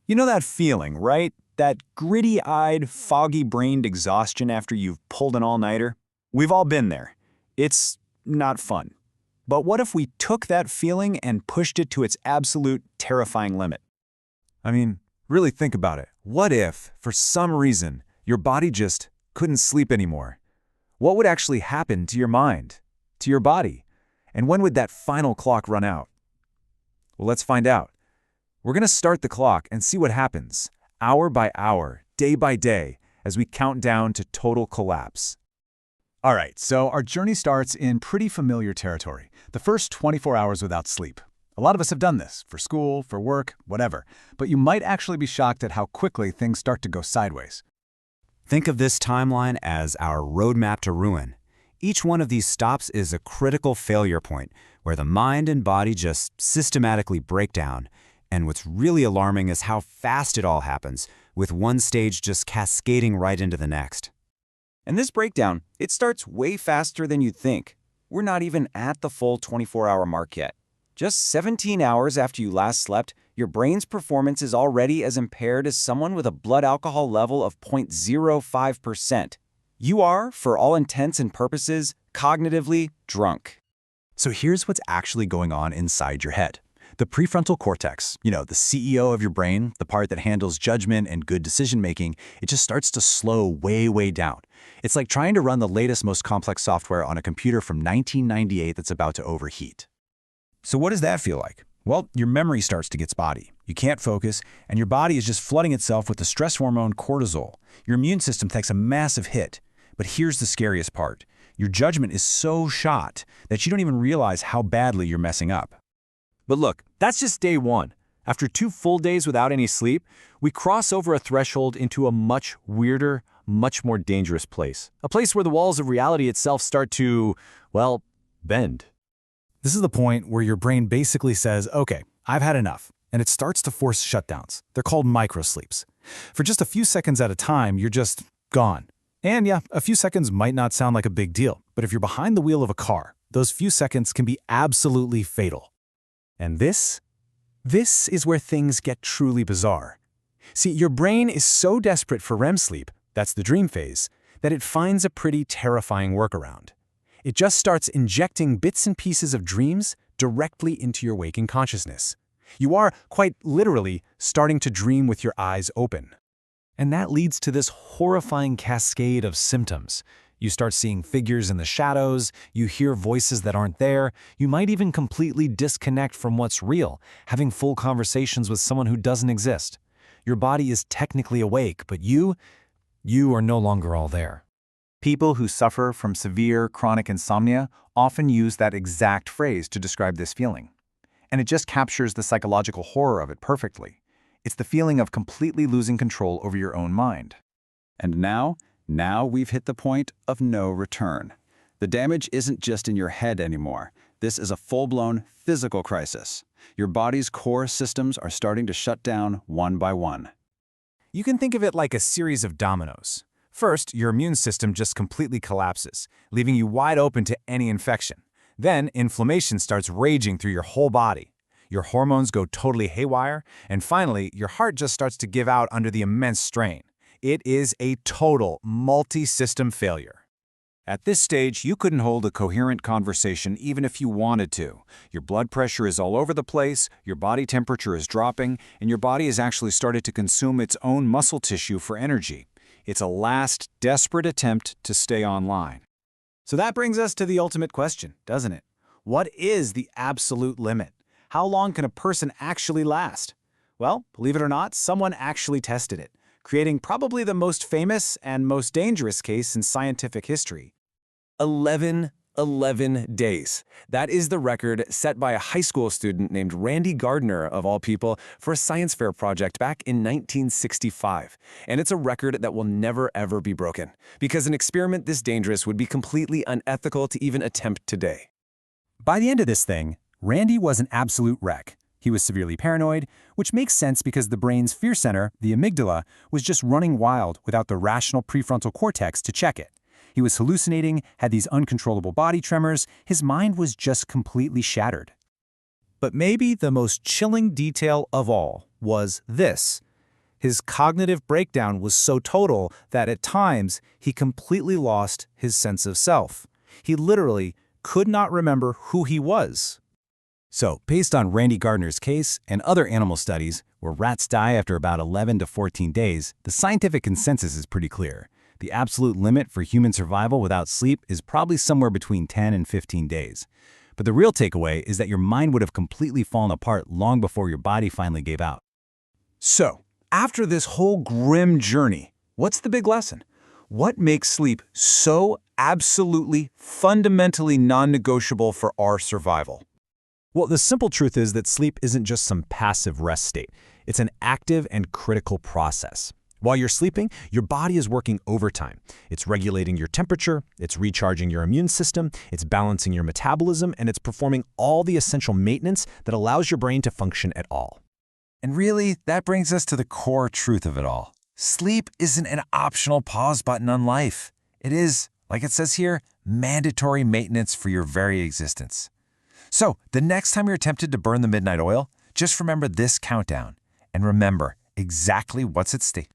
You know that feeling, right? That gritty-eyed, foggy-brained exhaustion after you've pulled an all-nighter? We've all been there. It's not fun. But what if we took that feeling and pushed it to its absolute terrifying limit? I mean, really think about it. What if, for some reason, your body just couldn't sleep anymore? What would actually happen to your mind, to your body? And when would that final clock run out? Well, let's find out. We're going to start the clock and see what happens, hour by hour, day by day, as we count down to total collapse. All right, so our journey starts in pretty familiar territory, the first 24 hours without sleep. A lot of us have done this, for school, for work, whatever, but you might actually be shocked at how quickly things start to go sideways. Think of this timeline as our roadmap to ruin. Each one of these stops is a critical failure point where the mind and body just systematically break down. And what's really alarming is how fast it all happens, with one stage just cascading right into the next. And this breakdown, it starts way faster than you'd think. We're not even at the full 24-hour mark yet. Just 17 hours after you last slept, your brain's performance is already as impaired as someone with a blood alcohol level of 0.05%. You are, for all intents and purposes, cognitively drunk. So here's what's actually going on inside your head. The prefrontal cortex, the CEO of your brain, the part that handles judgment and good decision-making, it just starts to slow way, way down. It's like trying to run the latest, most complex software on a computer from 1998 that's about to overheat. So what does that feel like? Well, your memory starts to get spotty. You can't focus, and your body is just flooding itself with the stress hormone cortisol. Your immune system takes a massive hit. But here's the scariest part. Your judgment is so shot that you don't even realize how badly you're messing up. But look, that's just day one. After 2 full days without any sleep, we cross over a threshold into a much weirder, much more dangerous place. A place where the walls of reality itself start to, well, bend. This is the point where your brain basically says, okay, I've had enough, and it starts to force shutdowns. They're called microsleeps. For just a few seconds at a time, you're just gone. And yeah, a few seconds might not sound like a big deal, but if you're behind the wheel of a car, those few seconds can be absolutely fatal. And this is where things get truly bizarre. See, your brain is so desperate for REM sleep, that's the dream phase, that it finds a pretty terrifying workaround. It just starts injecting bits and pieces of dreams directly into your waking consciousness. You are, quite literally, starting to dream with your eyes open. And that leads to this horrifying cascade of symptoms. You start seeing figures in the shadows, you hear voices that aren't there, you might even completely disconnect from what's real, having full conversations with someone who doesn't exist. Your body is technically awake, but you are no longer all there. People who suffer from severe chronic insomnia often use that exact phrase to describe this feeling. And it just captures the psychological horror of it perfectly. It's the feeling of completely losing control over your own mind. And now we've hit the point of no return. The damage isn't just in your head anymore. This is a full-blown physical crisis. Your body's core systems are starting to shut down one by one. You can think of it like a series of dominoes. First, your immune system just completely collapses, leaving you wide open to any infection. Then, inflammation starts raging through your whole body. Your hormones go totally haywire, and finally, your heart just starts to give out under the immense strain. It is a total multi-system failure. At this stage, you couldn't hold a coherent conversation even if you wanted to. Your blood pressure is all over the place, your body temperature is dropping, and your body has actually started to consume its own muscle tissue for energy. It's a last, desperate attempt to stay online. So that brings us to the ultimate question, doesn't it? What is the absolute limit? How long can a person actually last? Well, believe it or not, someone actually tested it, creating probably the most famous and most dangerous case in scientific history. 11 days. That is the record set by a high school student named Randy Gardner, of all people, for a science fair project back in 1965. And it's a record that will never, ever be broken, because an experiment this dangerous would be completely unethical to even attempt today. By the end of this thing, Randy was an absolute wreck. He was severely paranoid, which makes sense because the brain's fear center, the amygdala, was just running wild without the rational prefrontal cortex to check it. He was hallucinating, had these uncontrollable body tremors, his mind was just completely shattered. But maybe the most chilling detail of all was this. His cognitive breakdown was so total that at times he completely lost his sense of self. He literally could not remember who he was. So, based on Randy Gardner's case and other animal studies where rats die after about 11 to 14 days, the scientific consensus is pretty clear. The absolute limit for human survival without sleep is probably somewhere between 10 and 15 days. But the real takeaway is that your mind would have completely fallen apart long before your body finally gave out. So, after this whole grim journey, what's the big lesson? What makes sleep so absolutely, fundamentally non-negotiable for our survival? Well, the simple truth is that sleep isn't just some passive rest state. It's an active and critical process. While you're sleeping, your body is working overtime. It's regulating your temperature, it's recharging your immune system, it's balancing your metabolism, and it's performing all the essential maintenance that allows your brain to function at all. And really, that brings us to the core truth of it all. Sleep isn't an optional pause button on life. It is, like it says here, mandatory maintenance for your very existence. So, the next time you're tempted to burn the midnight oil, just remember this countdown. And remember exactly what's at stake.